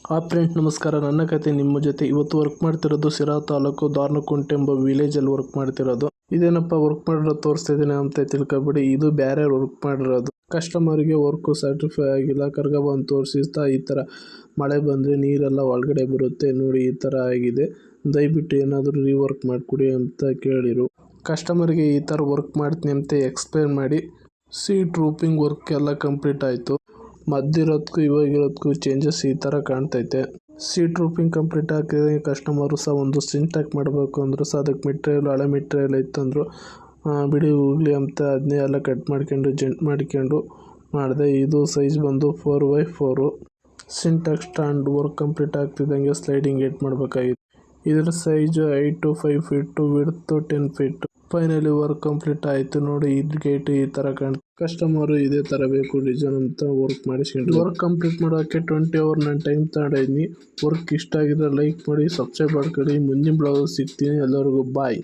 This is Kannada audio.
ಫ್ರೆಂಡ್ಸ್ ನಮಸ್ಕಾರ. ನನ್ನ ಕತೆ ನಿಮ್ಮ ಜೊತೆ. ಇವತ್ತು ವರ್ಕ್ ಮಾಡ್ತಿರೋದು ಸಿರಾ ತಾಲೂಕು ದಾರ್ನಕುಂಟೆ ಎಂಬ ವಿಲೇಜಲ್ಲಿ ವರ್ಕ್ ಮಾಡ್ತಿರೋದು. ಇದೇನಪ್ಪ ವರ್ಕ್ ಮಾಡಿರೋ ತೋರಿಸ್ತಾ ಇದ್ದೀನಿ ಅಂತ ತಿಳ್ಕೊಬೇಡಿ, ಇದು ಬೇರೆ ವರ್ಕ್ ಮಾಡಿರೋದು. ಕಸ್ಟಮರ್ಗೆ ವರ್ಕ್ ಸರ್ಟಿಫೈ ಆಗಿಲ್ಲ, ಕರ್ಗ ಬಂದು ತೋರಿಸ್ತಾ ಈ ಥರ ಮಳೆ ಬಂದರೆ ನೀರೆಲ್ಲ ಒಳಗಡೆ ಬರುತ್ತೆ ನೋಡಿ, ಈ ಥರ ಆಗಿದೆ, ದಯವಿಟ್ಟು ಏನಾದರೂ ರೀವರ್ಕ್ ಮಾಡಿಕೊಡಿ ಅಂತ ಕೇಳಿರು. ಕಸ್ಟಮರ್ಗೆ ಈ ಥರ ವರ್ಕ್ ಮಾಡ್ತೀನಿ ಅಂತ ಎಕ್ಸ್ಪ್ಲೇನ್ ಮಾಡಿ ಸೀಟ್ ರೂಪಿಂಗ್ ವರ್ಕ್ ಎಲ್ಲ ಕಂಪ್ಲೀಟ್ ಆಯಿತು. ಮದ್ದಿರೋದಕ್ಕೂ ಇವಾಗಿರೋದಕ್ಕೂ ಚೇಂಜಸ್ ಈ ಥರ ಕಾಣ್ತೈತೆ. ಸೀಟ್ ರೂಪಿಂಗ್ ಕಂಪ್ಲೀಟ್ ಆಗ್ತಿದೆ. ಕಸ್ಟಮರು ಸಹ ಒಂದು ಸಿಂಟ್ಯಾಕ್ ಮಾಡಬೇಕು ಅಂದರು ಸಹ ಅದಕ್ಕೆ ಮೆಟೀರಿಯಲ್ ಹಳೆ ಮೆಟೀರಿಯಲ್ ಇತ್ತಂದರು. ಬಿಡಿ ಹೋಗಲಿ ಅಂತ ಅದನ್ನೇ ಎಲ್ಲ ಕಟ್ ಮಾಡ್ಕೊಂಡು ಜೆಂಟ್ ಮಾಡ್ಕೊಂಡು ಮಾಡಿದೆ. ಇದು ಸೈಜ್ ಬಂದು 4x4. Sintex stand work complete ಆಗ್ತಿದ್ದಂಗೆ ಸ್ಲೈಡಿಂಗ್ ಗೇಟ್ ಮಾಡಬೇಕಾಗಿತ್ತು. ಇದರ size 8 5 feet, width 10 feet. Finally work complete ಆಯಿತು ನೋಡಿ. ಇದು ಗೇಟ್ ಈ ಥರ ಕಾಣ್ತು. ಕಸ್ಟಮರು ಇದೇ ಥರ ಬೇಕು ಡಿಸೈನ್ ಅಂತ ವರ್ಕ್ ಮಾಡಿಸ್ಕೊಂಡು ವರ್ಕ್ ಕಂಪ್ಲೀಟ್ ಮಾಡೋಕ್ಕೆ 20 ಅವರ್ ನಾನು ಟೈಮ್ ತಗೊಂಡಿದ್ದೀನಿ. ವರ್ಕ್ ಇಷ್ಟ ಆಗಿದ್ರೆ ಲೈಕ್ ಮಾಡಿ, ಸಬ್ಸ್ಕ್ರೈಬ್ ಮಾಡ್ಕೊಳ್ಳಿ. ಮುಂದಿನ ಬ್ಲಾಗ್ ಸಿಗ್ತೀನಿ. ಎಲ್ಲರಿಗೂ ಬಾಯ್.